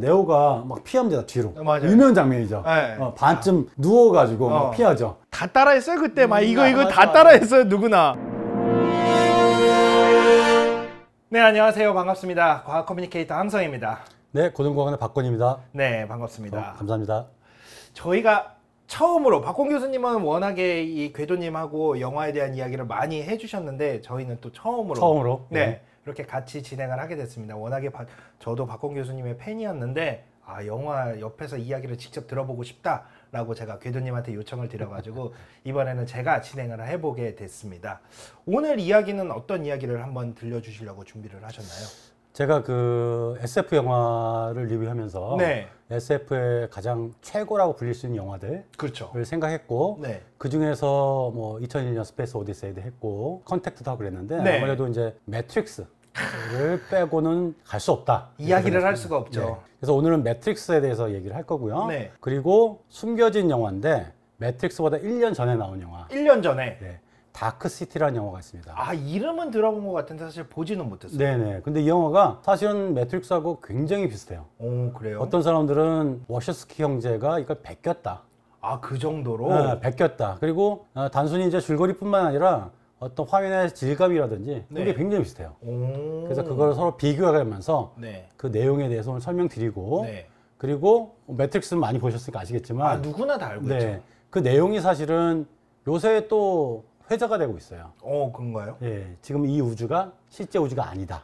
네오가 막 피합니다 뒤로. 맞아요. 유명한 장면이죠. 네. 반쯤 누워가지고 막 피하죠. 다 따라했어요 그때 막 이거 맞아, 다 맞아. 따라했어요 누구나. 네, 안녕하세요. 반갑습니다. 과학 커뮤니케이터 함성입니다. 네, 고등공학의 박건입니다. 네, 반갑습니다. 감사합니다. 저희가 처음으로 박건 교수님은 워낙에 이 궤도님하고 영화에 대한 이야기를 많이 해주셨는데 저희는 또 처음으로 네, 이렇게 같이 진행을 하게 됐습니다. 워낙에 저도 박건 교수님의 팬이었는데 영화 옆에서 이야기를 직접 들어보고 싶다라고 제가 궤도님한테 요청을 드려가지고 이번에는 제가 진행을 해보게 됐습니다. 오늘 이야기는 어떤 이야기를 한번 들려주시려고 준비를 하셨나요? 제가 그 SF 영화를 리뷰하면서 네. SF의 가장 최고라고 불릴 수 있는 영화들을 그렇죠. 생각했고 네. 그 중에서 뭐 2001년 스페이스 오디세이도 했고 컨택트도 하고 그랬는데 네. 아무래도 이제 매트릭스를 빼고는 갈 수 없다. 이야기를 할 수가 없죠. 네. 그래서 오늘은 매트릭스에 대해서 얘기를 할 거고요. 네. 그리고 숨겨진 영화인데 매트릭스보다 1년 전에 나온 영화. 1년 전에. 네. 다크시티라는 영화가 있습니다. 이름은 들어본 것 같은데 사실 보지는 못했어요. 네네. 근데 이 영화가 사실은 매트릭스하고 굉장히 비슷해요. 오, 그래요? 어떤 사람들은 워셔스키 형제가 이걸 베꼈다. 그 정도로? 네, 베꼈다. 그리고 단순히 이제 줄거리뿐만 아니라 어떤 화면의 질감이라든지 그게 네. 굉장히 비슷해요. 오. 그래서 그걸 서로 비교해가면서 네. 그 내용에 대해서 오늘 설명드리고 네. 그리고 매트릭스는 많이 보셨으니까 아시겠지만 누구나 다 알고 있죠. 그 내용이 사실은 요새 또 회자가 되고 있어요. 그런가요? 예, 지금 이 우주가 실제 우주가 아니다.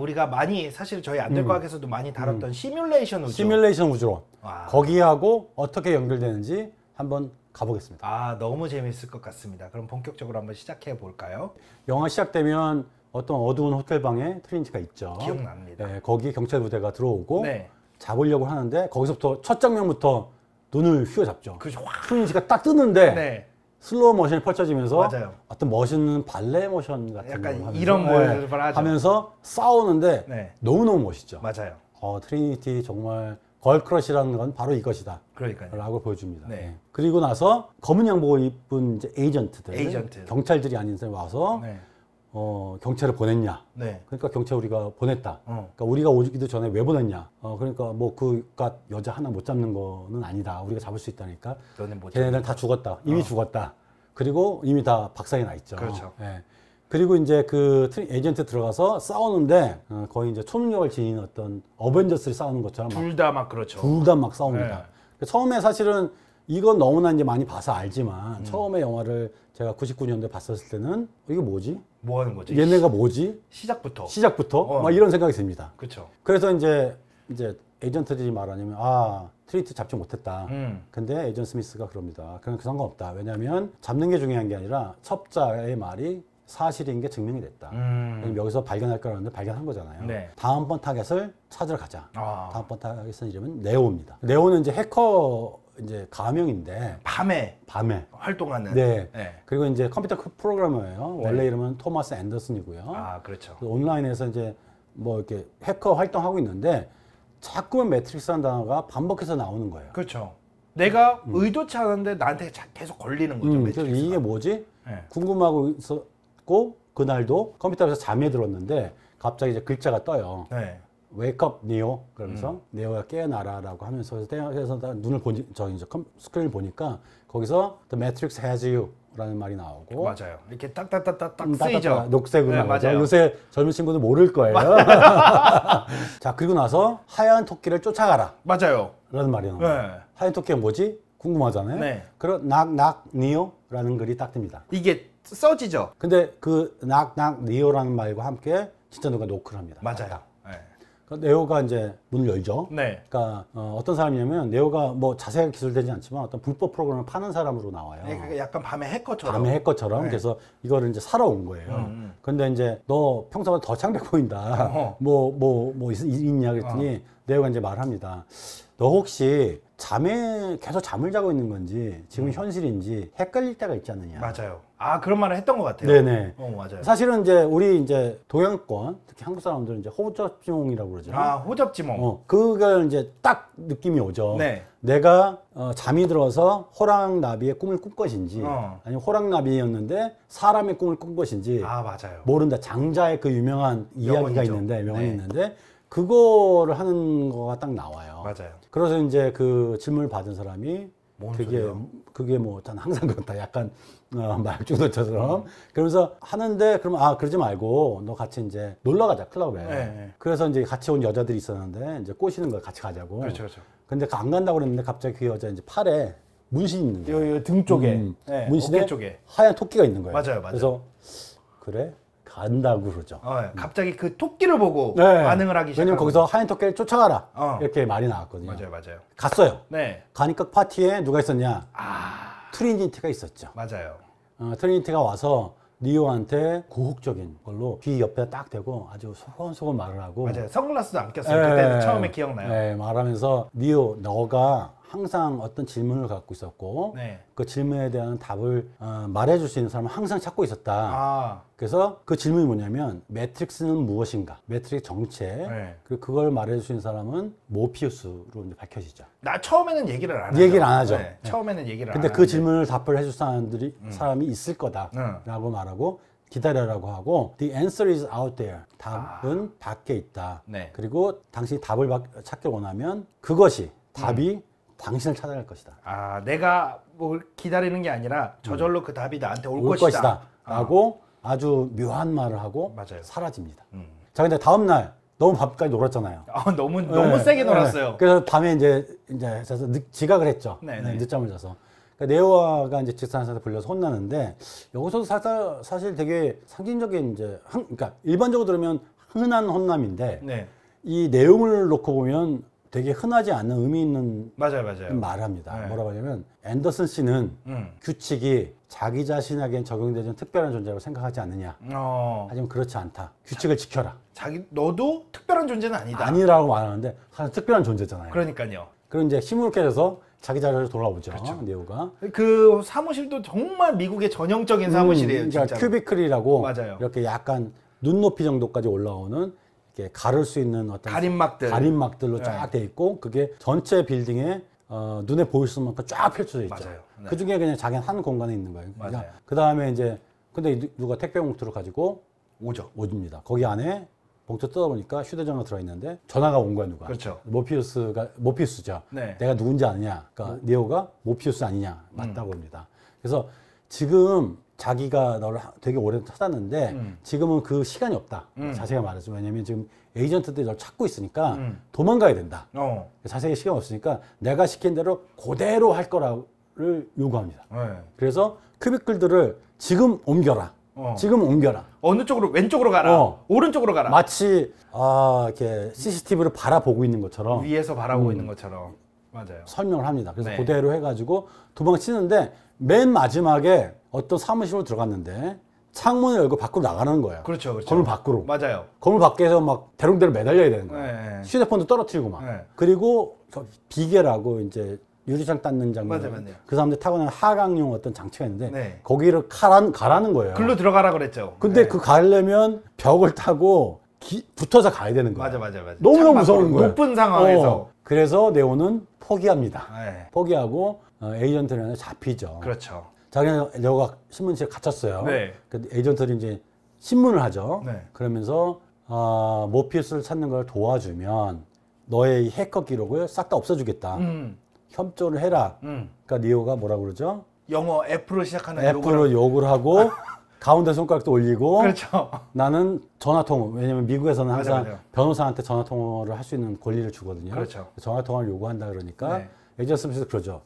우리가 많이 사실 저희 안될과학에서도 많이 다뤘던 시뮬레이션 우주. 시뮬레이션 우주론. 거기하고 어떻게 연결되는지 한번 가보겠습니다. 너무 재밌을 것 같습니다. 그럼 본격적으로 한번 시작해 볼까요? 영화 시작되면 어떤 어두운 호텔방에 트린치가 있죠. 기억납니다. 예, 거기 경찰 부대가 들어오고 네. 잡으려고 하는데 거기서부터 첫 장면부터 눈을 휘어잡죠. 그죠. 트린치가 딱 뜨는데 네. 슬로우 모션이 펼쳐지면서 맞아요. 어떤 멋있는 발레 모션 같은 약간 걸 하면서, 이런 모습을 하죠. 하면서 싸우는데 네. 너무너무 멋있죠. 맞아요. 트리니티 정말 걸크러시라는 건 바로 이것이다. 그러니까요. 라고 보여줍니다. 네. 네. 그리고 나서 검은 양복을 입은 이제 에이전트. 경찰들이 아닌 사람이 와서 네. 경찰을 보냈냐. 네. 그러니까 경찰 우리가 보냈다. 그러니까 우리가 오기도 전에 왜 보냈냐. 그러니까 뭐 그가 여자 하나 못 잡는 거는 아니다. 우리가 잡을 수 있다니까. 걔네들 다 죽었다. 이미 죽었다. 그리고 이미 다 박살이 나 있죠. 그렇죠. 네. 그리고 이제 그 에이전트 들어가서 싸우는데 거의 이제 초능력을 지닌 어떤 어벤져스를 싸우는 것처럼 둘 다 막 그렇죠. 둘 다 막 싸웁니다. 네. 처음에 사실은 이건 너무나 이제 많이 봐서 알지만 처음에 영화를 제가 99년도에 봤었을 때는 이게 뭐지? 뭐 하는 거지? 얘네가 뭐지? 시작부터 막 이런 생각이 듭니다. 그렇죠. 그래서 이제 에이전트들이 말하냐면 트리니티 잡지 못했다. 근데 에이전 스미스가 그럽니다. 그건 그 상관없다. 왜냐하면 잡는 게 중요한 게 아니라 첩자의 말이 사실인 게 증명이 됐다. 여기서 발견할 거라는데 발견한 거잖아요. 네. 다음번 타겟을 찾으러 가자. 다음번 타겟은 이름은 네오입니다. 네오는 이제 해커 이제 가명인데 밤에 활동하는. 네. 그리고 이제 컴퓨터 프로그래머예요. 원래 이름은 토마스 앤더슨이고요. 그렇죠. 온라인에서 이제 뭐 이렇게 해커 활동하고 있는데 자꾸만 매트릭스라는 단어가 반복해서 나오는 거예요. 그렇죠. 내가 의도치 않은데 나한테 계속 걸리는 거죠. 그래서 이게 뭐지? 궁금하고 있었고 그날도 컴퓨터 앞에서 잠에 들었는데 갑자기 이제 글자가 떠요. Wake up, Neo. 그러면서 네오야 깨어나라라고 하면서 그래서 눈을 스크린을 보니까 거기서 The Matrix has you라는 말이 나오고 맞아요. 이렇게 딱딱딱딱 쓰이죠. 녹색으로 네, 나오죠. 맞아요. 요새 젊은 친구들 모를 거예요. 자, 그리고 나서 하얀 토끼를 쫓아가라. 맞아요. 라는 말이 나와요. 하얀 토끼가 뭐지? 궁금하잖아요. 그리고 knock Neo라는 글이 딱 뜹니다. 이게 써지죠. 근데 그 knock Neo라는 말과 함께 진짜 누가 노크를 합니다. 맞아요. 네오가 이제 문을 열죠. 네. 그러니까 어떤 사람이냐면 네오가 뭐 자세하게 기술되지 않지만 어떤 불법 프로그램을 파는 사람으로 나와요. 약간 밤의 해커처럼. 그래서 이거를 이제 사러 온 거예요. 근데 이제 너 평소보다 더 창백해 보인다. 뭐 있냐 그랬더니 네오가 이제 말합니다. 너 혹시 계속 잠을 자고 있는 건지 지금 현실인지 헷갈릴 때가 있지 않느냐. 맞아요. 그런 말을 했던 것 같아요. 네네. 맞아요. 사실은 이제 우리 이제 동양권, 특히 한국 사람들은 이제 호접지몽이라고 그러죠. 호접지몽. 그걸 이제 딱 느낌이 오죠. 네. 내가 잠이 들어서 호랑나비의 꿈을 꾼 것인지, 아니면 호랑나비였는데 사람의 꿈을 꾼 것인지, 맞아요. 모른다. 장자의 그 유명한 이야기가 있는데, 명언이 있는데, 그거를 하는 거가 딱 나와요. 맞아요. 그래서 이제 그 질문을 받은 사람이 그게 뭐 난 항상 그렇다. 약간 말중도처럼 그러면서 하는데 그러면 그러지 말고 너 같이 이제 놀러 가자 클럽에. 네. 그래서 이제 같이 온 여자들이 있었는데 이제 꼬시는 거야 같이 가자고. 그렇죠, 그렇죠. 근데 안 간다고 그랬는데 갑자기 그 여자 이제 팔에 문신이 있는 거예요. 요 등 쪽에, 네, 문신에 어깨 쪽에 하얀 토끼가 있는 거예요. 맞아요. 그래서 그래 간다고 그러죠. 갑자기 그 토끼를 보고 네. 반응을 하기 시작하고. 왜냐면 거기서 하얀 토끼를 쫓아가라 이렇게 말이 나왔거든요. 맞아요. 갔어요. 네. 가니까 파티에 누가 있었냐? 트리니티가 있었죠. 맞아요. 트리니티가 와서 니오한테 고혹적인 걸로 귀 옆에 딱 대고 아주 소곤소곤 말을 하고. 맞아요. 선글라스도 안 꼈어요. 그때 처음에 기억나요. 네, 말하면서 니오 너가 항상 어떤 질문을 갖고 있었고 네. 그 질문에 대한 답을 말해줄 수 있는 사람을 항상 찾고 있었다. 그래서 그 질문이 뭐냐면 매트릭스는 무엇인가? 매트릭스 정체. 네. 그리고 그걸 말해줄 수 있는 사람은 모피우스로 이제 밝혀지죠. 나 처음에는 얘기를 안 하죠. 얘기를 안 하죠. 네. 처음에는 얘기를 안 근데 하는데. 그 질문을 답을 해줄 사람이 있을 거다라고 말하고 기다려라고 하고 The answer is out there. 답은 밖에 있다. 네. 그리고 당신이 답을 찾길 원하면 그것이 답이 당신을 찾아갈 것이다. 내가 뭘 기다리는 게 아니라 저절로 그 답이 나한테 올 것이다. 라고 아주 묘한 말을 하고 맞아요. 사라집니다. 자, 근데 다음 날 너무 밤까지 놀았잖아요. 너무 세게 놀았어요. 그래서 밤에 이제 지각을 했죠. 네. 늦잠을 자서. 그러니까 네오아가 이제 직장에서 불려서 혼나는데 여기서도 사실 되게 상징적인 그러니까 일반적으로 들으면 흔한 혼남인데 네. 이 내용을 놓고 보면 되게 흔하지 않는 의미 있는 맞아요. 말을 합니다. 네. 뭐라고 하냐면 앤더슨 씨는 규칙이 자기 자신에게는 적용되는 특별한 존재라고 생각하지 않느냐. 하지만 그렇지 않다. 규칙을 지켜라. 너도 특별한 존재는 아니다. 아니라고 말하는데 사실 특별한 존재잖아요. 그러니까요. 그럼 이제 시무룩해져서 자기 자리로 돌아오죠. 그렇죠. 네오가. 그 사무실도 정말 미국의 전형적인 사무실이에요. 그러니까 진짜로. 큐비클이라고 맞아요. 이렇게 약간 눈높이 정도까지 올라오는 이렇게 가를 수 있는 어떤 가림막들로 쫙 돼 있고 그게 전체 빌딩에 눈에 보일 수 만큼 쫙 펼쳐져 있죠. 맞아요. 네. 그 중에 그냥 자기는 한 공간에 있는 거예요. 맞아요. 그 다음에 이제 근데 누가 택배 봉투를 가지고 오집니다. 거기 안에 봉투 뜯어보니까 휴대전화가 들어있는데 전화가 온 거야 누가. 그렇죠. 모피우스죠. 네. 내가 누군지 아느냐. 그러니까 네오가 모피우스 아니냐. 맞다고 합니다. 그래서 지금 자기가 너를 되게 오래 찾았는데 지금은 그 시간이 없다. 자세히 말해서 왜냐면 지금 에이전트들이 널 찾고 있으니까 도망가야 된다. 자세히 시간 없으니까 내가 시킨 대로 그대로 할 거라를 요구합니다. 그래서 큐비클들을 지금 옮겨라. 지금 옮겨라. 어느 쪽으로? 왼쪽으로 가라. 오른쪽으로 가라. 마치 이렇게 CCTV를 바라보고 있는 것처럼 위에서 바라보고 있는 것처럼. 맞아요. 설명을 합니다. 그래서 네. 그대로 해가지고 도망치는데 맨 마지막에 어떤 사무실로 들어갔는데 창문을 열고 밖으로 나가는 거예요. 그렇죠. 건물 밖으로. 맞아요. 건물 밖에서 막 대롱대롱 매달려야 되는 거예요. 네. 휴대폰도 떨어뜨리고 막. 네. 그리고 비계라고 이제 유리창 닦는 장면. 맞아요. 그 사람들 타고난 하강용 어떤 장치가 있는데 네. 거기를 가라는 거예요. 글로 들어가라 그랬죠. 근데 네. 그 가려면 벽을 타고 붙어서 가야 되는 거예요. 맞아. 너무너무 무서운 거예요. 높은 상황에서. 그래서 네오는 포기합니다. 네. 포기하고 에이전트한테 잡히죠. 그렇죠. 자기는 네오가 신문실에 갇혔어요. 네. 그 에이전트들이 이제 신문을 하죠. 네. 그러면서 모피우스를 찾는 걸 도와주면 너의 이 해커 기록을 싹 다 없애주겠다. 협조를 해라. 그러니까 네오가 뭐라고 그러죠? 영어 F로 시작하는 F로 욕을 하고 가운데 손가락도 올리고 그렇죠. 나는 전화통화 왜냐면 미국에서는 항상 맞아요. 변호사한테 전화통화를 할 수 있는 권리를 주거든요. 그렇죠. 전화통화를 요구한다 그러니까 네. 에이전트 스미스 그러죠.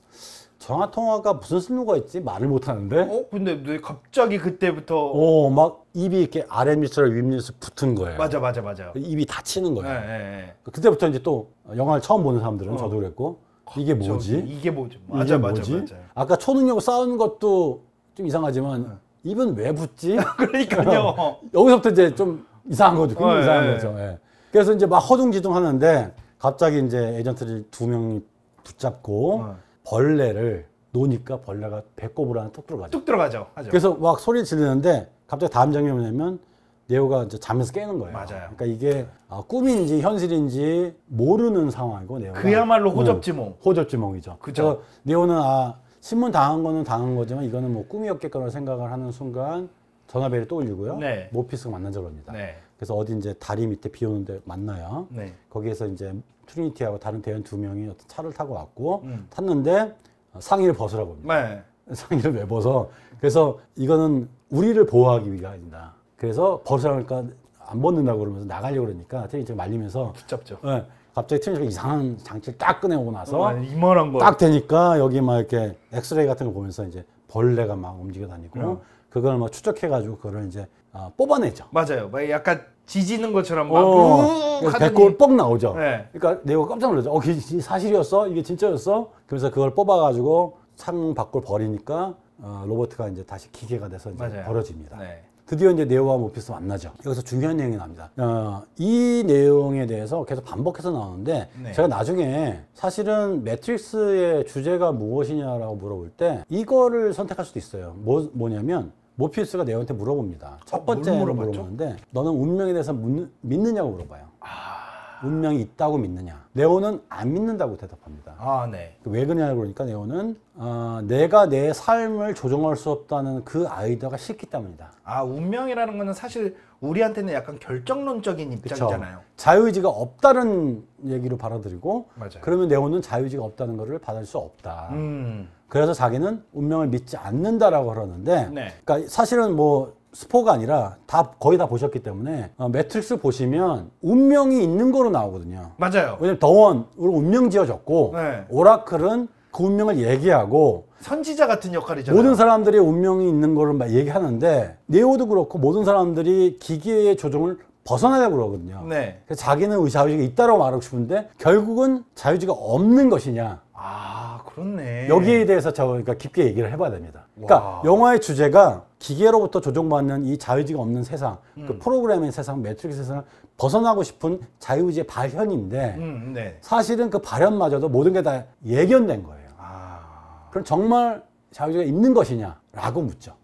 전화통화가 무슨 쓸모가 있지? 말을 못하는데 근데 왜 갑자기 그때부터 막 입이 이렇게 아랫밑으로 윗밑으로 붙은 거예요. 맞아. 입이 다치는 거예요. 네. 그때부터 이제 또 영화를 처음 보는 사람들은 저도 그랬고 이게 뭐지? 이게 뭐지? 이게 뭐지? 아까 초능력 싸우는 것도 좀 이상하지만 입은 왜 붙지? 그러니까요. 여기서부터 이제 좀 이상한 거죠. 굉장히 이상한 거죠. 예. 그래서 이제 막 허둥지둥 하는데 갑자기 이제 에이전트를 2명이 붙잡고 벌레를 놓으니까 벌레가 배꼽으로 하나 뚝 들어가죠. 뚝 들어가죠. 하죠. 그래서 막 소리를 지르는데 갑자기 다음 장면이 뭐냐면 네오가 이제 잠에서 깨는 거예요. 맞아요. 그러니까 이게 꿈인지 현실인지 모르는 상황이고 네오가 그야말로 호접지몽. 호접지몽이죠. 그죠. 그래서 네오는 신문 당한 거는 당한 거지만 이거는 뭐 꿈이었겠거나 생각을 하는 순간 전화벨이 또 울리고요. 네. 모피스가 만난 적을 합니다. 네. 그래서 어디 이제 다리 밑에 비 오는데 만나요. 네. 거기에서 이제 트리니티하고 다른 대원 2명이 어떤 차를 타고 왔고 탔는데 상의를 벗으라고 합니다. 네. 상의를 왜 벗어? 그래서 이거는 우리를 보호하기 위함이다. 그래서 벗으라니까 안 벗는다고 그러면서 나가려고 그러니까 트리니티가 말리면서 붙잡죠. 네, 갑자기 트리니티가 이상한 장치를 딱 꺼내오고 나서 이만한 거 딱 되니까 여기 막 이렇게 엑스레이 같은 거 보면서 이제 벌레가 막 움직여 다니고 그걸 막 추적해가지고 그걸 이제 뽑아내죠. 맞아요. 막 약간 지지는 것처럼 막 그래서 배꼽 뻑 나오죠. 네. 그러니까 네오가 깜짝 놀라죠. 이게 사실이었어? 이게 진짜였어? 그래서 그걸 뽑아가지고 상 밖을 버리니까 로버트가 이제 다시 기계가 돼서 이제 맞아요. 벌어집니다. 네. 드디어 이제 네오와 모피스 만나죠. 여기서 중요한 내용이 나옵니다. 이 내용에 대해서 계속 반복해서 나오는데 네. 제가 나중에 사실은 매트릭스의 주제가 무엇이냐라고 물어볼 때 이거를 선택할 수도 있어요. 뭐냐면 모피우스가 네오한테 물어봅니다. 첫 번째 물어보는데 너는 운명에 대해서 믿느냐고 물어봐요. 운명이 있다고 믿느냐. 네오는 안 믿는다고 대답합니다. 아, 네. 왜 그러냐고 그러니까 네오는 내가 내 삶을 조종할 수 없다는 그 아이디어가 싫기 때문이다. 아, 운명이라는 거는 사실 우리한테는 약간 결정론적인 입장이잖아요. 그쵸. 자유의지가 없다는 얘기로 받아들이고 맞아요. 그러면 네오는 자유의지가 없다는 것을 받을 수 없다. 그래서 자기는 운명을 믿지 않는다라고 그러는데 네. 그러니까 사실은 뭐 스포가 아니라 거의 다 보셨기 때문에 매트릭스 보시면 운명이 있는 거로 나오거든요. 맞아요. 왜냐면 더원으로 운명 지어졌고 네. 오라클은 그 운명을 얘기하고 선지자 같은 역할이잖아요. 모든 사람들이 운명이 있는 거를 막 얘기하는데 네오도 그렇고 모든 사람들이 기계의 조종을 벗어나려고 그러거든요. 네. 그래서 자기는 자유의지가 있다고 말하고 싶은데 결국은 자유의지가 없는 것이냐. 아, 그렇네. 여기에 대해서 그러니까 깊게 얘기를 해봐야 됩니다. 그러니까 와. 영화의 주제가 기계로부터 조종받는 이 자유의지가 없는 세상, 그 프로그램의 세상, 매트릭스 세상을 벗어나고 싶은 자유의지의 발현인데 네. 사실은 그 발현마저도 모든 게 다 예견된 거예요. 그럼 정말 자유의지가 있는 것이냐라고 묻죠.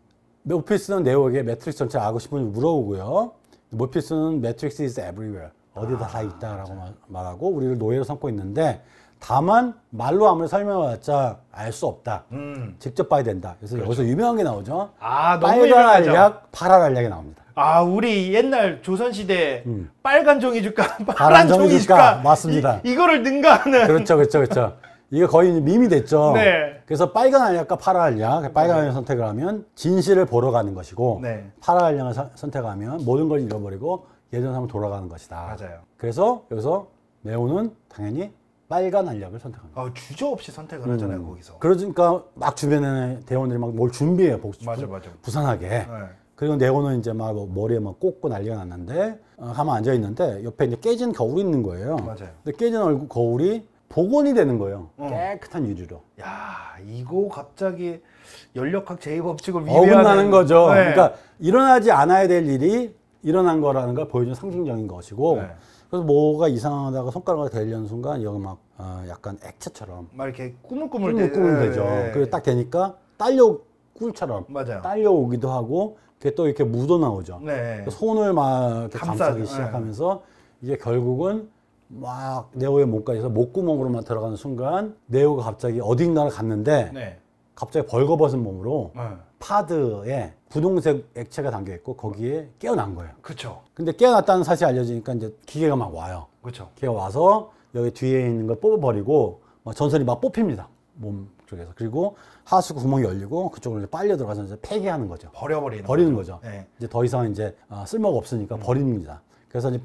모피스는 네오에게 매트릭스 전체를 알고 싶은지 물어보고요. 모피스는 매트릭스 is everywhere. 어디다 다 있다라고 말하고 우리를 노예로 삼고 있는데 다만 말로 아무리 설명해봤자 알 수 없다. 직접 봐야 된다. 그래서 여기서 유명한 게 나오죠. 아, 너무 빨간 유명하죠. 알약, 파란 알약이 나옵니다. 아, 우리 옛날 조선시대 빨간 종이 줄까? 파란 종이 줄까? 맞습니다. 이거를 능가하는. 그렇죠. 이게 거의 밈이 됐죠. 네. 그래서 빨간 알약과 파란 알약, 빨간 알약을 선택을 하면 진실을 보러 가는 것이고 네. 파란 알약을 선택하면 모든 걸 잃어버리고 예전 삶으로 돌아가는 것이다. 맞아요. 그래서 여기서 네오는 당연히 빨간 알약을 선택합니다. 주저없이 선택을 하잖아요, 거기서. 그러니까 막 주변에 대원들이 막 뭘 준비해요. 맞아. 부산하게. 네. 그리고 네오는 이제 막 머리에 막 꽂고 난리가 났는데 가만 앉아 있는데 옆에 이제 깨진 거울이 있는 거예요. 맞아요. 근데 깨진 거울이 복원이 되는 거예요. 깨끗한 유리로. 야, 이거 갑자기 연력학 제2법칙을 위배하는. 어긋나는 거죠. 네. 그러니까 일어나지 않아야 될 일이 일어난 거라는 걸 보여주는 상징적인 것이고 네. 그래서 뭐가 이상하다가 손가락을 대려는 순간 여기 막 약간 액체처럼 막 이렇게 꾸물꾸물 되죠. 네. 그리고 딱 되니까 꿀처럼 맞아요. 딸려오기도 하고 그게 또 이렇게 묻어 나오죠. 네. 손을 막 이렇게 감싸기 네. 시작하면서 이게 결국은 막 네오의 목까지서 목구멍으로만 들어가는 순간 네오가 갑자기 어딘가를 갔는데 네. 갑자기 벌거벗은 몸으로 네. 파드에 분홍색 액체가 담겨 있고 거기에 깨어난 거예요. 그렇죠. 근데 깨어났다는 사실이 알려지니까 이제 기계가 막 와요. 그렇죠. 기계가 와서 여기 뒤에 있는 걸 뽑아버리고 막 전선이 막 뽑힙니다. 몸 쪽에서. 그리고 하수 구멍이 열리고 그쪽으로 이제 빨려 들어가서 이제 폐기하는 거죠. 버리는 거죠. 네. 이제 더 이상 이제 쓸모가 없으니까 버립니다. 그래서 이제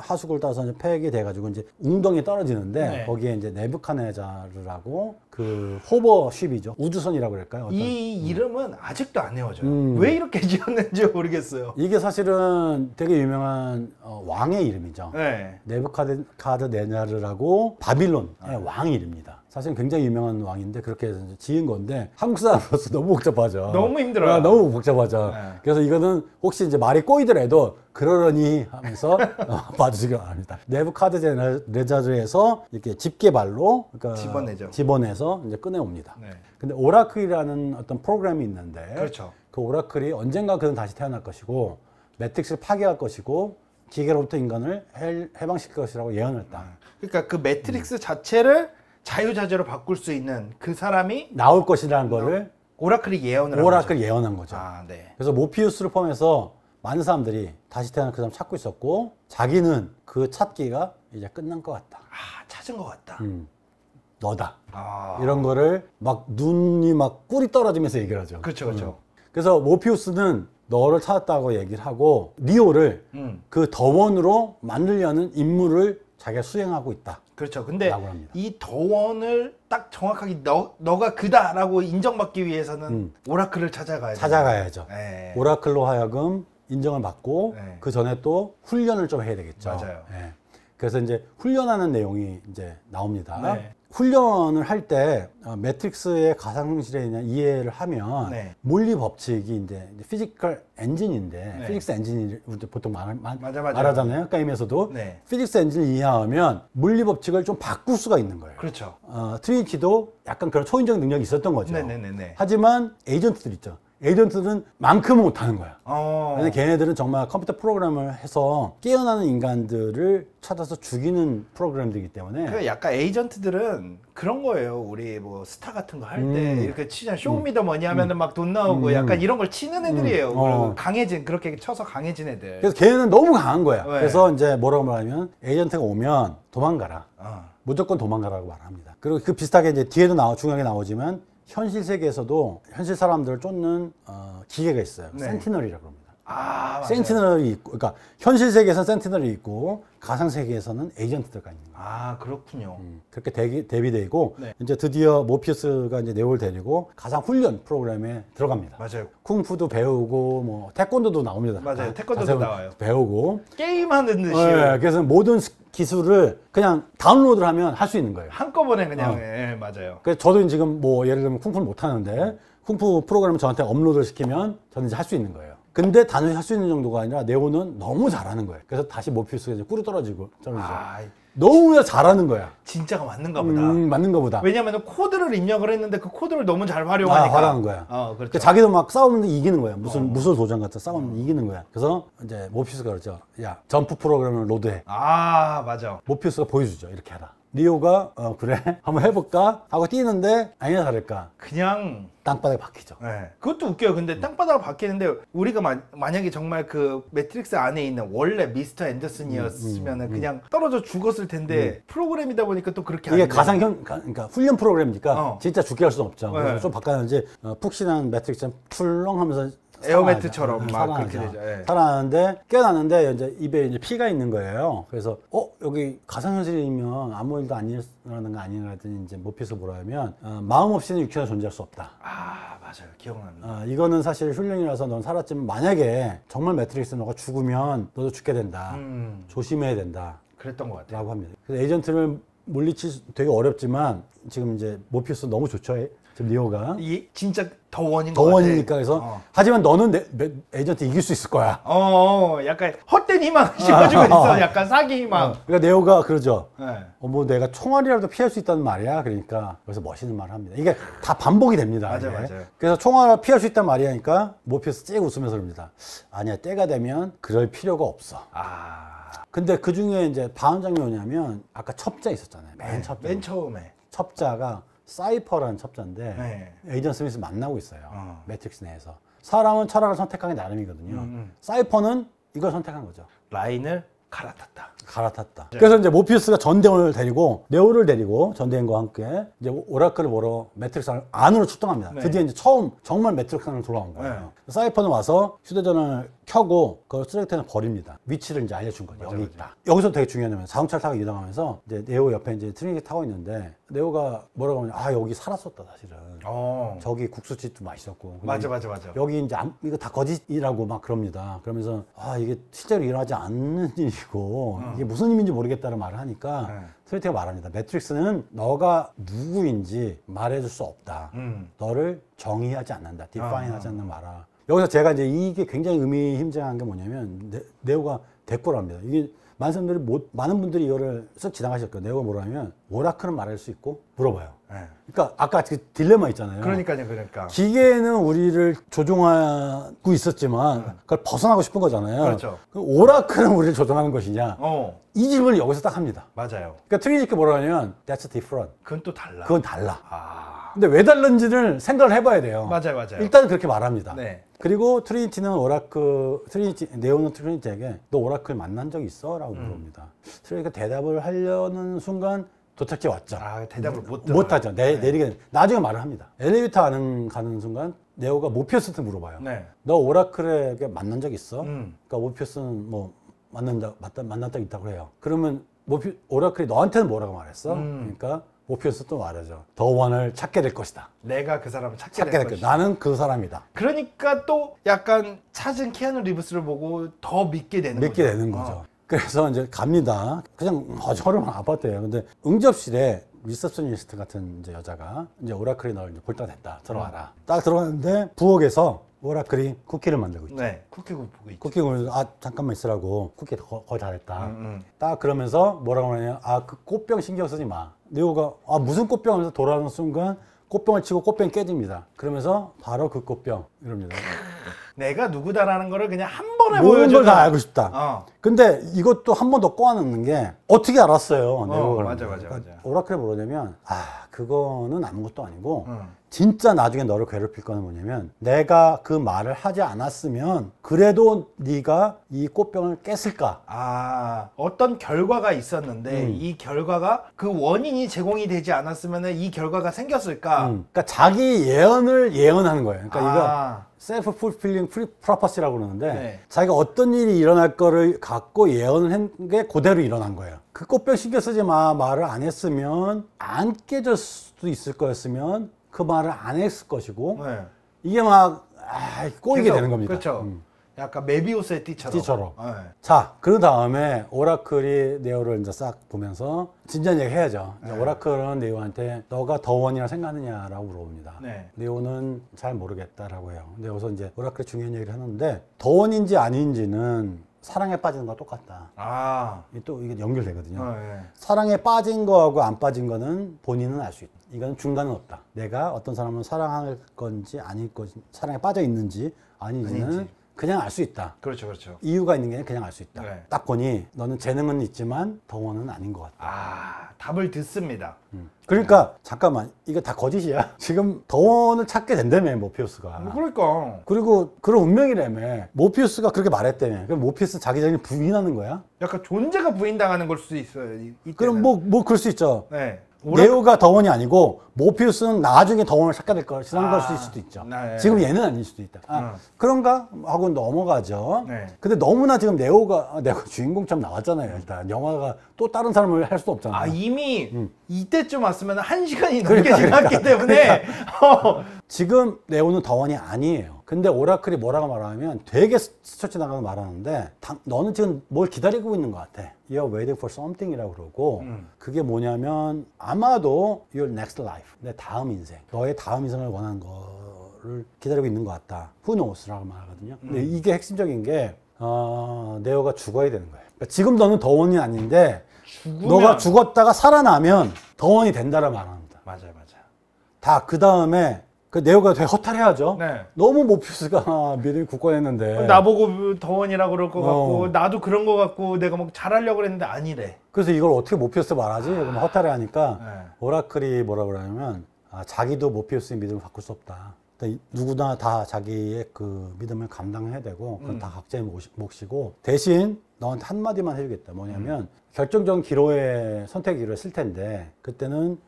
하수구를 따서 이제 폐기돼가지고 이제 웅덩이에 떨어지는데 네. 거기에 이제 네부카네자르라고 그 호버쉽이죠. 우주선이라고 그럴까요? 이 이름은 아직도 안 외워져요. 왜 이렇게 지었는지 모르겠어요. 이게 사실은 되게 유명한 왕의 이름이죠. 네. 네부카드네자르라고 바빌론의 왕의 이름입니다. 사실 굉장히 유명한 왕인데 그렇게 해서 이제 지은 건데 한국 사람으로서 너무 복잡하죠. 너무 힘들어요. 너무 복잡하죠. 네. 그래서 이거는 혹시 이제 말이 꼬이더라도 그러려니 하면서 봐주시기 바랍니다. 네부카드네자르에서 이렇게 집게발로 그러니까 집어내서 이제 꺼내옵니다. 네. 근데 오라클이라는 어떤 프로그램이 있는데 그렇죠. 그 오라클이 언젠가 그는 다시 태어날 것이고 매트릭스를 파괴할 것이고 기계로부터 인간을 해방시킬 것이라고 예언을 했다. 그러니까 그 매트릭스 자체를 자유자재로 바꿀 수 있는 그 사람이 나올 것이라는 거를 오라클이 예언을 한 오라클이 예언한 거죠. 아, 네. 그래서 모피우스를 포함해서 많은 사람들이 다시 태어난 그 사람 찾고 있었고 자기는 그 찾기가 이제 끝난 것 같다. 찾은 것 같다. 너다. 이런 거를 막 눈이 막 꿀이 떨어지면서 얘기를 하죠. 그렇죠, 그렇죠. 그래서 모피우스는 너를 찾았다고 얘기를 하고 니오를 그 더원으로 만들려는 임무를 자기가 수행하고 있다. 그렇죠. 근데 이 더원을 딱 정확하게 너가 그다라고 인정받기 위해서는 오라클을 찾아가야죠. 네. 오라클로 하여금 인정을 받고 네. 그 전에 또 훈련을 좀 해야 되겠죠. 맞아요. 네. 그래서 이제 훈련하는 내용이 이제 나옵니다. 네. 훈련을 할 때 매트릭스의 가상실에 대한 이해를 하면 네. 물리 법칙이 이제 피지컬 엔진인데 네. 피직스 엔진이 보통 맞아. 말하잖아요. 게임에서도 네. 피직스 엔진을 이해하면 물리 법칙을 좀 바꿀 수가 있는 거예요. 그렇죠. 트리니티도 약간 그런 초인적 능력이 있었던 거죠. 네네네. 하지만 에이전트들 있죠. 에이전트들은 만큼은 못하는 거야. 왜냐면 걔네들은 정말 컴퓨터 프로그램을 해서 깨어나는 인간들을 찾아서 죽이는 프로그램들이기 때문에. 그 약간 에이전트들은 그런 거예요. 우리 뭐 스타 같은 거 할 때 이렇게 치자 쇼미더머니 하면은 막 돈 나오고 약간 이런 걸 치는 애들이에요. 강해진 그렇게 쳐서 강해진 애들. 그래서 걔네는 너무 강한 거야. 네. 그래서 이제 뭐라고 말하면 에이전트가 오면 도망가라. 무조건 도망가라고 말합니다. 그리고 그 비슷하게 이제 뒤에도 중요하게 나오지만. 현실 세계에서도 현실 사람들을 쫓는 기계가 있어요. 네. 센티널이라고 합니다. 맞아요. 센티널이 있고, 그러니까 현실 세계에서는 센티널이 있고 가상 세계에서는 에이전트가 있는 거예요. 그렇군요. 그렇게 대비되고 네. 이제 드디어 모피우스가 이제 네오를 데리고 가상 훈련 프로그램에 들어갑니다. 맞아요. 쿵푸도 배우고 뭐 태권도도 나옵니다. 맞아요. 태권도도 나와요. 배우고 게임하는 듯이. 네, 그래서 모든 기술을 그냥 다운로드를 하면 할 수 있는 거예요. 한꺼번에 그냥 맞아요. 그래서 저도 지금 뭐 예를 들면 쿵푸를 못 하는데 쿵푸 프로그램을 저한테 업로드를 시키면 저는 이제 할 수 있는 거예요. 근데 단순히 할 수 있는 정도가 아니라 네오는 너무 잘하는 거예요. 그래서 다시 모피우스가 이제 꿀이 떨어지죠. 너무 잘하는 거야. 진짜가 맞는가 보다. 맞는가 보다. 왜냐면 코드를 입력을 했는데 그 코드를 너무 잘 활용하니까. 활용한 거야. 그렇죠. 그러니까 자기도 막 싸우는데 이기는 거야. 무술 도장 같은 싸우면 이기는 거야. 그래서 이제 모피우스가 그러죠. 야, 점프 프로그램을 로드해. 맞아. 모피우스가 보여주죠. 이렇게 하라. 리오가 그래 한번 해볼까 하고 뛰는데 아니나 다를까 그냥 땅바닥에 박히죠. 네. 그것도 웃겨요. 근데 땅바닥에 박히는데 우리가 만약에 정말 그 매트릭스 안에 있는 원래 미스터 앤더슨이었으면은 그냥 떨어져 죽었을 텐데 프로그램이다 보니까 또 그렇게 이게 그러니까 훈련 프로그램이니까 진짜 죽게 할 수는 없죠. 네. 그래서 좀 바꿨는지 푹신한 매트릭스는 풀렁하면서 에어매트처럼 막 그렇게 되죠. 네. 살아나는데 깨어나는데 이제 입에 이제 피가 있는 거예요. 그래서 여기 가상현실이면 아무 일도 안 일어나는 거 아니라더니 이제 모피우스 뭐라 하면 마음 없이는 육체가 존재할 수 없다. 맞아요. 기억납니다. 이거는 사실 훈련이라서 넌 살았지만 만약에 정말 매트릭스 너가 죽으면 너도 죽게 된다. 조심해야 된다. 그랬던 것 같아요. 라고 합니다. 그래서 에이전트를 물리칠 되게 어렵지만 지금 이제 모피우스 너무 좋죠. 지금 리오가 이게 진짜 더원인 것 같아. 그래서 하지만 너는 에이전트 이길 수 있을 거야. 약간 헛된 희망 심어주고 있어. 약간 사기 희망. 그러니까 네오가 그러죠. 네. 뭐 내가 총알이라도 피할 수 있다는 말이야. 그러니까 그래서 멋있는 말을 합니다. 이게 다 반복이 됩니다. 맞아요. 그래서 총알을 피할 수 있다는 말이야. 하니까 모피우스 쨍 웃으면서 그럽니다. 아니야, 때가 되면 그럴 필요가 없어. 근데 그 중에 이제 반전이 뭐냐면 아까 첩자 있었잖아요. 맨 처음에 첩자가 사이퍼라는 첩자인데 에이전 스미스 만나고 있어요. 매트릭스 내에서. 사람은 철학을 선택하기 나름이거든요. 사이퍼는 이걸 선택한 거죠. 라인을 갈아탔다. 그래서 이제 모피우스가 전대원을 데리고 네오를 데리고 전대원과 함께 이제 오라클을 보러 매트릭스 안으로 출동합니다. 드디어 이제 처음 정말 매트릭스 안으로 돌아온 거예요. 사이퍼는 와서 휴대전화를 켜고 그걸 쓰레기통에 버립니다. 위치를 이제 알려준 거죠. 여기 있다. 여기서 되게 중요한 점은 자동차를 타고 이동하면서 이제 네오 옆에 이제 트리니티 타고 있는데 네오가 뭐라고 하냐면 여기 살았었다 사실은. 저기 국수집도 맛있었고. 맞아. 여기 이제 이거 다 거짓이라고 막 그럽니다. 그러면서 이게 실제로 일어나지 않는 일이고 이게 무슨 의미인지 모르겠다는 말을 하니까 트리니티가 말합니다. 매트릭스는 너가 누구인지 말해줄 수 없다. 너를 정의하지 않는다. 디파인하지 않는 말아. 여기서 제가 이제 이게 굉장히 의미심장한 게 뭐냐면 네오가 대꾸를 합니다. 이게 많은 분들이 이거를 쓱 지나가셨거든요. 네오가 뭐라면 오라클은 말할 수 있고 물어봐요. 그러니까 아까 그 딜레마 있잖아요. 그러니까. 기계는 우리를 조종하고 있었지만 그걸 벗어나고 싶은 거잖아요. 그렇죠. 오라클은 우리를 조종하는 것이냐? 이 질문을 여기서 딱 합니다. 맞아요. 그러니까 트리니티가 뭐라 하냐면 That's different. 그건 또 달라. 그건 달라. 근데 왜 다른지를 생각을 해봐야 돼요. 맞아요. 일단 그렇게 말합니다. 그리고 네오는 트리니티에게 너 오라클 만난 적 있어? 라고 물어봅니다. 트리니티가 대답을 하려는 순간 도착지 왔죠. 아, 대답을 못하죠. 내리게 나중에 말을 합니다. 엘리베이터 가는 순간 네오가 모피우스한테 물어봐요. 네. 너 오라클에게 만난 적 있어? 그러니까 모피우스는 뭐 만난 적 있다고 해요. 그러면 오라클이 너한테는 뭐라고 말했어? 그러니까 모피우스 또 말하죠. 더 원을 찾게 될 것이다. 내가 그 사람을 찾게 될 것이다. 나는 그 사람이다. 그러니까 또 약간 찾은 키아누 리브스를 보고 더 믿게 되는 거죠. 그래서 이제 갑니다. 그냥 저렴한 아파트예요. 근데 응접실에 리셉셔니스트 같은 이제 여자가 이제 오라클이 널 볼 때가 됐다. 들어와라. 딱 들어갔는데 부엌에서 오라클이 쿠키를 만들고 있죠. 네, 쿠키 보고 있죠. 쿠키 보면서 잠깐만 있으라고. 쿠키 거의 다 됐다. 딱 그러면서 뭐라고 하냐? 그 꽃병 신경 쓰지 마. 네오가 무슨 꽃병 하면서 돌아오는 순간 꽃병을 치고 꽃병이 깨집니다. 그러면서 바로 그 꽃병 이럽니다. 내가 누구다라는 거를 그냥 한 번에 모든 보여줘도 걸 다 알고 싶다. 근데 이것도 한 번 더 꼬아넣는 게 어떻게 알았어요? 맞아. 오라클이 뭐냐면 그거는 아무것도 아니고 진짜 나중에 너를 괴롭힐 거는 뭐냐면 내가 그 말을 하지 않았으면 그래도 네가 이 꽃병을 깼을까? 어떤 결과가 있었는데 이 결과가 그 원인이 제공이 되지 않았으면 이 결과가 생겼을까? 그러니까 자기 예언을 예언하는 거예요. 그러니까 이거 셀프 풀필링 프로퍼시라고 그러는데 네. 자기가 어떤 일이 일어날 거를 갖고 예언을 한 게 그대로 일어난 거예요. 그 꽃병 신경 쓰지 마 말을 안 했으면 안 깨질 수도 있을 거였으면 그 말을 안 했을 것이고 네. 이게 막 꼬이게 되는 겁니다. 그렇죠. 약간 메비우스의 띠처럼. 네. 자, 그 다음에 오라클이 네오를 이제 싹 보면서 진지한 얘기 해야죠. 이제 오라클은 네오한테 너가 더원이라 생각하느냐라고 물어봅니다. 네. 네오는 잘 모르겠다라고 해요. 근데 여기서 이제 오라클이 중요한 얘기를 하는데 더원인지 아닌지는 사랑에 빠지는 거와 똑같다. 또 이게 연결되거든요. 네. 사랑에 빠진 거하고 안 빠진 거는 본인은 알 수 있다. 이건 중간은 없다. 내가 어떤 사람을 사랑할 건지 아닐 건지, 사랑에 빠져 있는지 아닌지는 그냥 알 수 있다. 그렇죠. 이유가 있는 게 그냥 알 수 있다. 네. 딱 보니 너는 재능은 있지만 덩어는 아닌 것 같다. 답을 듣습니다. 그러니까 잠깐만 이거 다 거짓이야. 지금 덩어를 찾게 된다며 모피우스가. 그러니까. 그리고 그런 운명이라며. 모피우스가 그렇게 말했다며. 그럼 모피우스 자기 자신을 부인하는 거야? 약간 존재가 부인당하는 걸 수도 있어요. 이때는. 그럼 뭐 그럴 수 있죠. 네. 네오가 덩원이 아니고 모피우스는 나중에 덩원을 찾게 될 것이라는 걸 수도 있죠. 네. 지금 얘는 아닐 수도 있다. 그런가 하고 넘어가죠. 네. 근데 너무나 지금 네오가 주인공처럼 나왔잖아요. 일단 영화가 또 다른 사람을 할 수도 없잖아요. 이미 이때쯤 왔으면 1시간이 넘게 지났기 때문에 지금 네오는 덩원이 아니에요. 근데 오라클이 뭐라고 말하면 되게 스쳐 나가는 말하는데 너는 지금 뭘 기다리고 있는 것 같아. You're waiting for something이라고 그러고 그게 뭐냐면 아마도 your next life, 내 다음 인생, 너의 다음 인생을 원하는 거를 기다리고 있는 것 같다. Who knows라고 말하거든요. 근데 이게 핵심적인 게 네오가 죽어야 되는 거예요. 그러니까 지금 너는 덩원이 아닌데 너가 죽었다가 살아나면 덩원이 된다라고 말합니다. 맞아요. 다 그 다음에 그 네오가 되게 허탈해하죠. 네. 너무 모피우스가 믿음이 굳건했는데 나보고 덩원이라고 그럴 것 같고 나도 그런 것 같고 내가 막 잘하려고 그랬는데 아니래. 그래서 이걸 어떻게 모피우스 말하지? 그럼 허탈해하니까 오라클이 뭐라 그러냐면 자기도 모피우스의 믿음을 바꿀 수 없다. 누구나 다 자기의 그 믿음을 감당해야 되고 그건 다 각자의 몫이고 대신 너한테 한마디만 해주겠다. 뭐냐면 결정적인 기로에 선택 기로에 쓸 텐데 그때는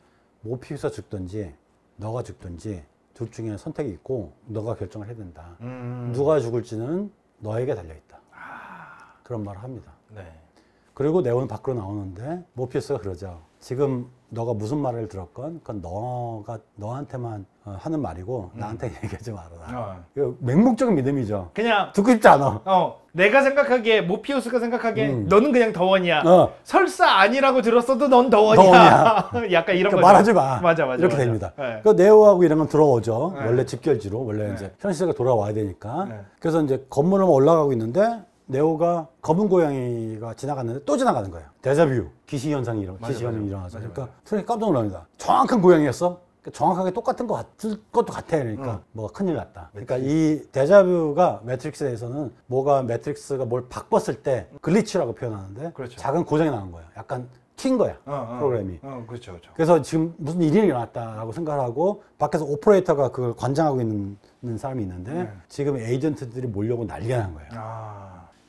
모피우스가 죽든지 너가 죽든지 둘 중에 선택이 있고 너가 결정을 해야 된다. 누가 죽을지는 너에게 달려있다. 그런 말을 합니다. 네. 그리고 네오는 밖으로 나오는데 모피우스가 그러죠. 지금 너가 무슨 말을 들었건 그건 너한테만 하는 말이고 나한테 얘기하지 말아라. 이거 맹목적인 믿음이죠. 그냥 듣고 싶지 않아. 내가 생각하기에 모피우스가 생각하기에 너는 그냥 덩원이야. 설사 아니라고 들었어도 넌 덩원이야. 약간 이런 그러니까 거죠. 말하지 마. 맞아. 이렇게 됩니다. 네. 그 네오하고 이런 건 들어오죠. 원래 집결지로 원래 이제 현실세가 돌아와야 되니까. 그래서 이제 건물을 올라가고 있는데 네오가 검은 고양이가 지나갔는데 또 지나가는 거예요. 데자뷰, 귀신 현상이 일어나죠. 그러니까 트레이 깜짝 놀랍니다. 정확한 고양이였어? 그러니까 정확하게 똑같은 것 같을 것도 같아. 그러니까 뭐가 큰일 났다. 그러니까 이 데자뷰가 매트릭스에서는 매트릭스가 뭘 바꿨을 때 글리치라고 표현하는데 그렇죠. 작은 고장이 나는 거예요. 약간 튄 거야. 프로그램이. 그렇죠, 그렇죠. 그래서 지금 무슨 일이 일어났다라고 생각하고 밖에서 오퍼레이터가 그걸 관장하고 있는 사람이 있는데 지금 에이전트들이 몰려고 난리가 난 거예요.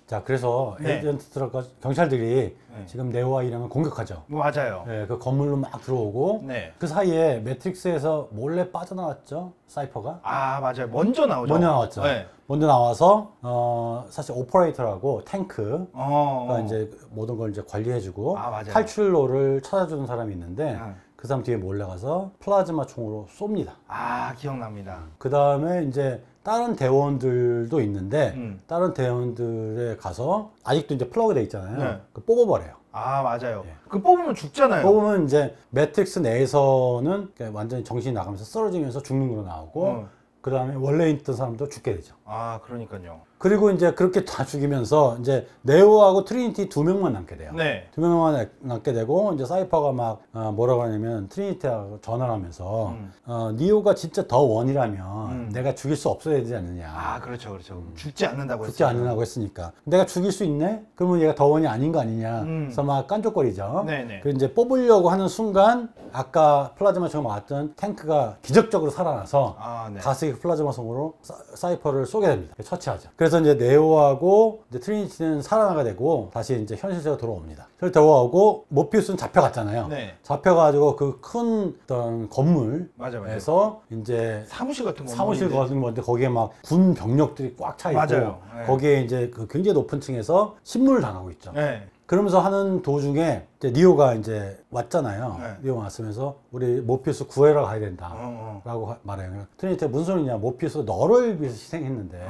자, 그래서 에이전트들과 경찰들이 지금 네오와 이랑을 공격하죠. 맞아요. 그 건물로 막 들어오고 그 사이에 매트릭스에서 몰래 빠져나왔죠, 사이퍼가. 맞아요. 먼저 나오죠. 먼저 나왔죠. 먼저 나와서 사실 오퍼레이터라고 탱크가 이제 모든 걸 이제 관리해주고 탈출로를 찾아주는 사람이 있는데 그 사람 뒤에 몰래 가서 플라즈마 총으로 쏩니다. 기억납니다. 그 다음에 이제 다른 대원들도 있는데 다른 대원들에 가서 아직도 이제 플러그 돼 있잖아요. 그 뽑아버려요. 맞아요. 그 뽑으면 죽잖아요. 뽑으면 이제 매트릭스 내에서는 완전히 정신이 나가면서 쓰러지면서 죽는 걸로 나오고 그 다음에 원래 있던 사람도 죽게 되죠. 그러니까요. 그리고 이제 그렇게 다 죽이면서 이제 네오하고 트리니티 2명만 남게 돼요. 2명만 남게 되고 이제 사이퍼가 막 뭐라고 하냐면 트리니티하고 전화를 하면서 니오가 진짜 더 원이라면 내가 죽일 수 없어야 되지 않느냐. 그렇죠, 그렇죠. 죽지 않는다고 죽지 않는다고 했으니까 내가 죽일 수 있네? 그러면 얘가 더 원이 아닌 거 아니냐. 그래서 막 깐족거리죠. 그리고 이제 뽑으려고 하는 순간 아까 플라즈마총 맞았던 탱크가 기적적으로 살아나서 가스기 플라즈마총으로 사이퍼를 쏘게 됩니다. 처치하죠. 그래서 이제 네오하고 이제 트리니티는 살아나게 되고 다시 이제 현실적으로 돌아옵니다. 그래서 돌아오고 모피우스는 잡혀갔잖아요. 잡혀가지고 그 큰 어떤 건물에서 이제 사무실 같은 건데 거기에 막 군 병력들이 꽉 차 있고 거기에 이제 그 굉장히 높은 층에서 침몰을 당하고 있죠. 그러면서 하는 도중에 이제 니오가 이제 왔잖아요. 니오가 왔으면서 우리 모피우스 구해러 가야 된다 라고 말해요. 트리니티가 무슨 소리냐, 모피우스가 너를 위해서 희생했는데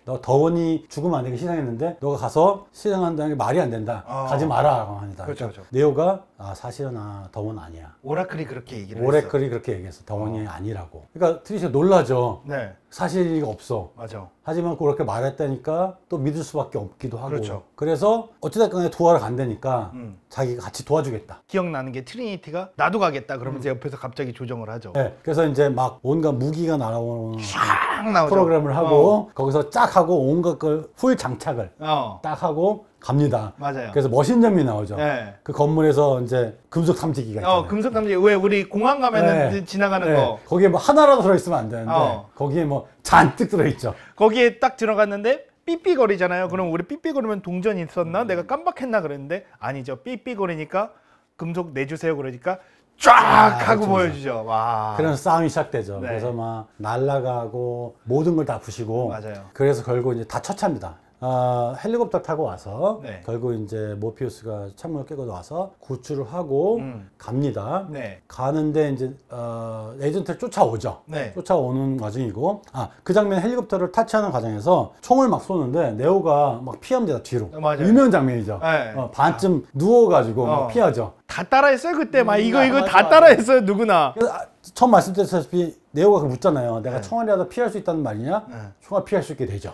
너 더원이 죽으면 안 되게 희생했는데 너가 가서 희생한다는 게 말이 안 된다. 가지 마라 라고 합니다. 그렇죠. 네오가 사실은 더원 아니야. 오라클이 그렇게 얘기를 했어. 오라클이 그렇게 얘기했어. 더원이 아니라고. 그러니까 트리니티가 놀라죠. 사실이 없어. 하지만 그렇게 말했다니까 또 믿을 수밖에 없기도 하고. 그래서 어찌됐건 도와러 간다니까 자기가 같이 도와주겠다. 기억나는 게 트리니티가 나도 가겠다 그러면서 옆에서 갑자기 조정을 하죠. 그래서 이제 막 온갖 무기가 날아오는 프로그램을 하고 거기서 쫙 하고 온갖 걸 풀 장착을 딱 하고 갑니다. 그래서 머신점이 나오죠. 그 건물에서 이제 금속 탐지기가 있잖아요. 금속 탐지기. 왜 우리 공항 가면은 지나가는 거. 거기에 뭐 하나라도 들어있으면 안 되는데 거기에 뭐 잔뜩 들어있죠. 거기에 딱 들어갔는데 삐삐거리잖아요. 그럼 우리 삐삐거리면 동전이 있었나? 내가 깜빡했나 그랬는데 아니죠. 삐삐거리니까 금속 내주세요 그러니까 쫙 하고 보여주죠. 그래서 싸움이 시작되죠. 그래서 막 날아가고 모든 걸 다 부시고 그래서 결국 이제 다 처치합니다. 헬리콥터 타고 와서 결국 이제 모피우스가 창문을 깨고 와서 구출을 하고 갑니다. 가는데 이제 에이전트를 쫓아오죠. 쫓아오는 과정이고 그 장면 헬리콥터를 타치하는 과정에서 총을 막 쏘는데 네오가 막 피합니다. 뒤로. 유명한 장면이죠. 반쯤 누워가지고 막 피하죠. 다 따라했어요 그때 막 이거 다 따라했어요 누구나. 처음 말씀드렸다시피 네오가 묻잖아요. 내가 총알이라도 피할 수 있다는 말이냐? 총알 피할 수 있게 되죠.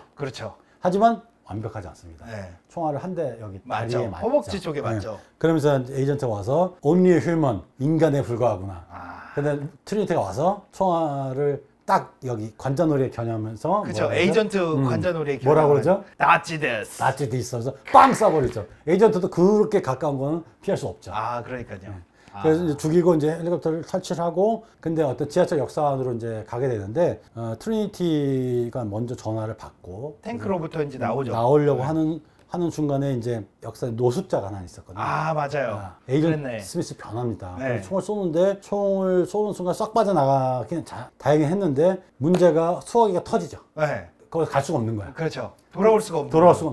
하지만 완벽하지 않습니다. 총알을 한 대 여기 다리에 맞죠. 허벅지 쪽에 맞죠. 그러면서 에이전트가 와서 Only human, 인간에 불과하구나. 근데 트리니티가 와서 총알을 딱 여기 관자놀이에 겨누면서 에이전트 관자놀이에 겨누면서 뭐라고 그러죠? 나치 데스. 나치 데스 하면서 빵 쏴버리죠. 에이전트도 그렇게 가까운 거는 피할 수 없죠. 그러니까요. 그래서 이제 죽이고 이제 헬리콥터를 탈출하고 근데 어떤 지하철 역사 안으로 이제 가게 되는데 트리니티가 먼저 전화를 받고 탱크로부터 이제 나오려고 하는 중간에 이제 역사에 노숙자가 하나 있었거든요. 맞아요. 에이전트 스미스 변합니다. 총을 쏘는데 총을 쏘는 순간 싹 빠져나가긴 다행히 했는데 문제가 수화기가 터지죠. 거기 갈 수가 없는 거야. 돌아올 수가 없는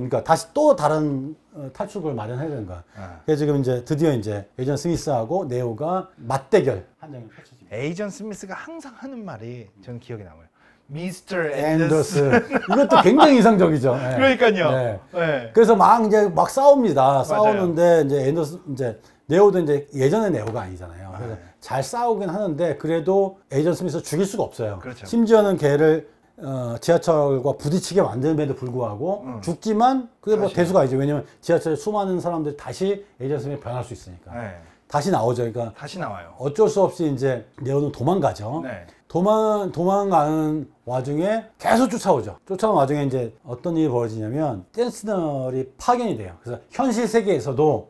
그러니까 다시 또 다른 탈출구를 마련해야 되는 거야. 그래서 지금 이제 드디어 이제 에이전트 스미스하고 네오가 맞대결 한 장을 펼쳐집니다. 에이전트 스미스가 항상 하는 말이 저는 기억에 남아요. 미스터 앤더슨. 이것도 굉장히 인상적이죠. 그러니까요. 그래서 막 이제 막 싸웁니다. 싸우는데 이제 앤더슨 이제 네오도 이제 예전의 네오가 아니잖아요. 그래서 잘 싸우긴 하는데 그래도 에이전트 스미스 죽일 수가 없어요. 심지어는 걔를 지하철과 부딪히게 만듦에도 불구하고 죽지만 그게 뭐 대수가 아니죠. 왜냐면 지하철에 수많은 사람들이 다시 에이전트 스미스에 변할 수 있으니까. 다시 나오죠. 그러니까 다시 나와요. 어쩔 수 없이 이제 네오는 도망가죠. 도망가는 와중에 계속 쫓아오죠. 쫓아오는 와중에 이제 어떤 일이 벌어지냐면 댄스널이 파견이 돼요. 그래서 현실 세계에서도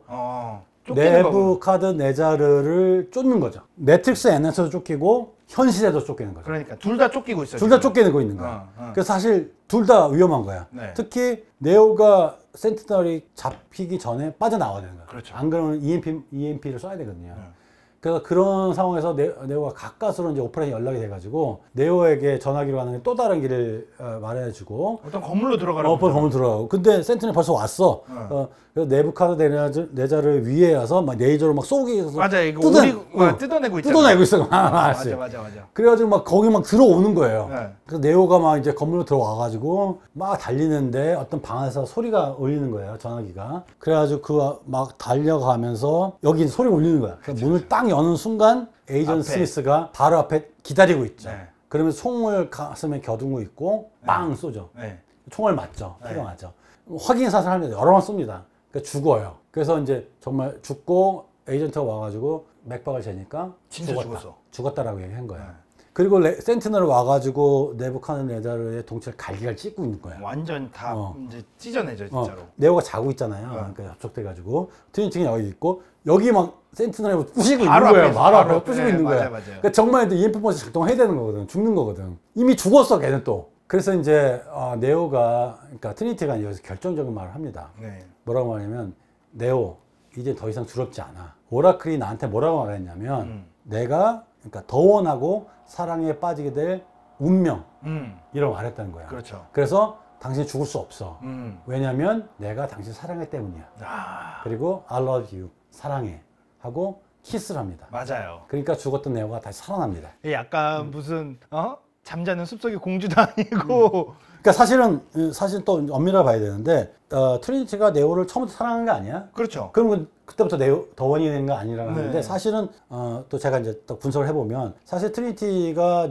네부카드네자르를 쫓는 거죠. 매트릭스 N에서도 쫓기고 현실에도 쫓기는 거죠. 그러니까 둘 다 쫓기고 있어요. 둘 다 쫓겨내고 있는 거야. 그래서 사실 둘 다 위험한 거야. 네. 특히 네오가 센티널이 잡히기 전에 빠져나와야 되는 거야. 그렇죠. 안 그러면 EMP를 쏴야 되거든요. 그래서 그런 상황에서 네오가 가까스로 이제 오프라인이 연락이 돼가지고 네오에게 전화기로 가는 또 다른 길을 말해주고 어떤 건물로 들어가라고. 건물 들어가고. 근데 센티널이 벌써 왔어. 그래서 네부카드네자를 위에 와서 막 레이저로 막 쏘기 위해서 맞아, 이거 뜯어내고 있잖아. 뜯어내고 있어. 맞아. 그래가지고 막 거기 막 들어오는 거예요. 네. 그래서 네오가 막 이제 건물로 들어와가지고 막 달리는데 어떤 방에서 소리가 울리는 거예요, 전화기가. 그래가지고 그 막 달려가면서 여기 소리가 울리는 거야. 그래서 문을 딱 여는 순간 에이전 스미스가 바로 앞에 기다리고 있죠. 네. 그러면 총을 가슴에 겨두고 있고 빵 쏘죠. 네. 총을 맞죠. 피가 맞죠. 확인 사살을 하는데 여러 번 쏩니다. 그러니까 죽어요. 그래서 이제 정말 죽고 에이전트가 와가지고 맥박을 재니까 진짜 죽었다라고 얘기한 거예요. 그리고 센티널 와가지고 네부카드네자르의 동체를 갈기갈 찢고 있는 거야. 완전 다 이제 찢어내죠, 진짜로. 네오가 자고 있잖아요. 그러니까 접촉돼가지고 트윈팅이 여기 있고 여기 막 센티널이 부시고 있는 거예요. 바로 앞에 부시고 있는 거야. 맞아요. 그러니까 정말 EMP 펀치 작동해야 되는 거거든. 죽는 거거든. 이미 죽었어, 걔는 또. 그래서 이제 네오가, 그러니까 트리니티가 여기서 결정적인 말을 합니다. 네. 뭐라고 말하냐면, 네오 이제 더 이상 두렵지 않아. 오라클이 나한테 뭐라고 말했냐면, 내가 그러니까 더 원하고 사랑에 빠지게 될 운명 이라고 말했다는 거야. 그렇죠. 그래서 당신이 죽을 수 없어. 왜냐면 내가 당신 사랑하기 때문이야. 그리고 I love you, 사랑해 하고 키스를 합니다. 맞아요. 그러니까 죽었던 네오가 다시 살아납니다. 약간 무슨 잠자는 숲속의 공주도 아니고. 그러니까 사실 또 엄밀하게 봐야 되는데 트리니티가 네오를 처음부터 사랑한 거 아니야? 그렇죠. 그러면 그때부터 더 원이 된 거 아니라고 하는데 네. 사실은 또 제가 이제 또 분석을 해보면 사실 트리니티가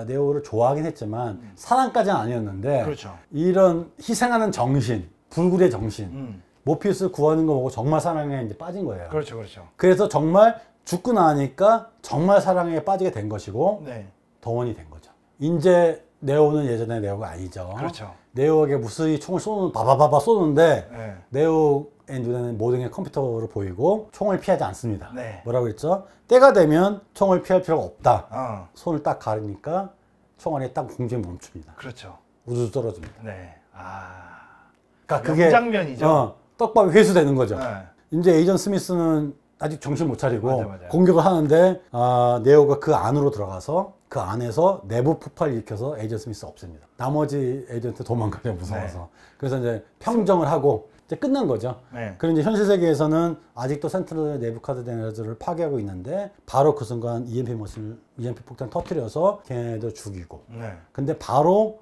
네오를 좋아하긴 했지만 사랑까지는 아니었는데 그렇죠. 이런 희생하는 정신, 불굴의 정신, 모피우스를 구하는 거 보고 정말 사랑에 이제 빠진 거예요. 그렇죠. 그래서 정말 죽고 나니까 정말 사랑에 빠지게 된 것이고 네. 더 원이 된 거죠. 이제 네오는 예전의 네오가 아니죠. 그렇죠. 네오에게 무수히 총을 바바바바 쏘는데 네. 네오의 눈에는 모든 게 컴퓨터로 보이고 총을 피하지 않습니다. 네. 뭐라고 그랬죠? 때가 되면 총을 피할 필요가 없다. 손을 딱 가리니까 총알이 딱 공중에 멈춥니다. 그렇죠. 우주 떨어집니다. 네. 그러니까 그게 장면이죠. 떡밥이 회수되는 거죠. 네. 이제 에이전 스미스는 아직 정신 못 차리고 맞아요. 공격을 하는데 네오가 그 안으로 들어가서 그 안에서 내부 폭발을 일으켜서 에이전 스미스 없앱니다. 나머지 에이전트 도망가려 무서워서. 네. 그래서 이제 평정을 하고 이제 끝난 거죠. 네. 그리고 이제 현실 세계에서는 아직도 센트럴 네부카드네자르를 파괴하고 있는데 바로 그 순간 EMP 폭탄 터뜨려서 걔네도 죽이고. 네. 근데 바로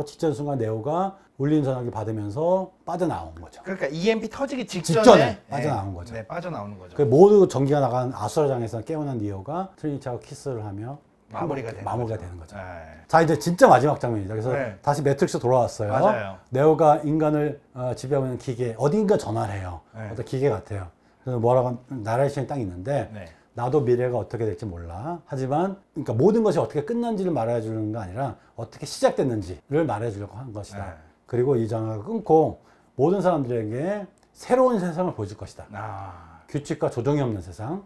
직전 순간 네오가 울린 전화기 받으면서 빠져나온 거죠. 그러니까 EMP 터지기 직전에 빠져나온 거죠. 네, 빠져나오는 거죠. 그 모두 전기가 나간 아수라장에서 깨어난 네오가 트리니티하고 키스를 하며 마무리가 되는 거죠. 네. 자, 이제 진짜 마지막 장면이죠. 그래서 네. 다시 매트릭스 돌아왔어요. 맞아요. 네오가 인간을 지배하고 있는 기계, 어딘가 전화를 해요. 네. 어떤 기계 같아요. 그래서 뭐라고 나라의 시간이 딱 있는데 네. 나도 미래가 어떻게 될지 몰라. 하지만 그러니까 모든 것이 어떻게 끝난지를 말해 주는 거 아니라 어떻게 시작됐는지를 말해 주려고 한 것이다. 네. 그리고 이 전화가 끊고 모든 사람들에게 새로운 세상을 보여줄 것이다. 규칙과 조정이 없는 세상,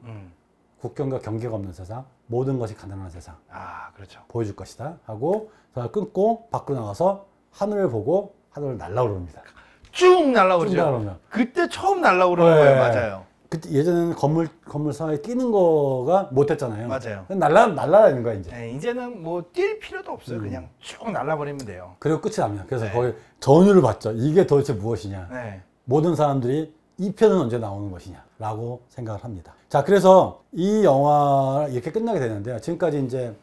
국경과 경계가 없는 세상, 모든 것이 가능한 세상. 그렇죠. 보여줄 것이다. 하고 전화 끊고 밖으로 나가서 하늘을 보고 하늘을 날아오릅니다. 쭉 날아오죠. 그때 처음 날아오르는 거예요. 맞아요. 그때 예전에는 건물 사이에 끼는 거가 못했잖아요. 맞아요. 날아다니는 거야 이제. 네, 이제는 뭐 뛸 필요도 없어요. 그냥 쭉 날아버리면 돼요. 그리고 끝이 납니다. 그래서 거기 전율을 받죠. 이게 도대체 무엇이냐. 네. 모든 사람들이 이 편은 언제 나오는 것이냐라고 생각을 합니다. 자, 그래서 이 영화 이렇게 끝나게 되는데요. 지금까지 이제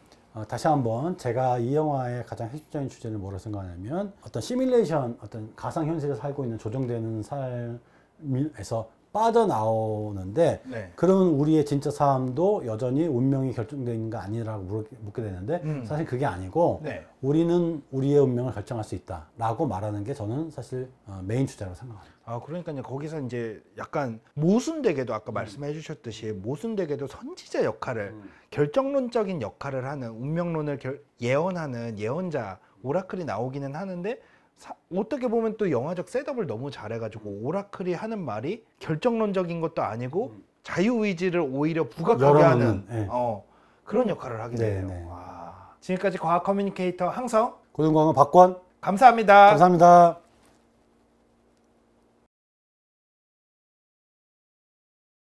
다시 한번 제가 이 영화의 가장 핵심적인 주제는 뭐라고 생각하냐면 어떤 시뮬레이션, 어떤 가상 현실에 살고 있는 조정되는 삶에서 빠져나오는데 네. 그런 우리의 진짜 삶도 여전히 운명이 결정되어 있는 거 아니라고 묻게 되는데 사실 그게 아니고 네. 우리는 우리의 운명을 결정할 수 있다라고 말하는 게 저는 사실 메인 주제라고 생각합니다. 그러니까요. 거기서 이제 약간 모순되게도 아까 말씀해 주셨듯이 모순되게도 선지자 역할을 결정론적인 역할을 하는 운명론을 예언하는 예언자 오라클이 나오기는 하는데 어떻게 보면 또 영화적 셋업을 너무 잘해가지고 오라클이 하는 말이 결정론적인 것도 아니고 자유의지를 오히려 부각하게 하는 네. 그런 역할을 하게 되네요. 네. 지금까지 과학 커뮤니케이터 항성, 고등공학원 박권 감사합니다. 감사합니다.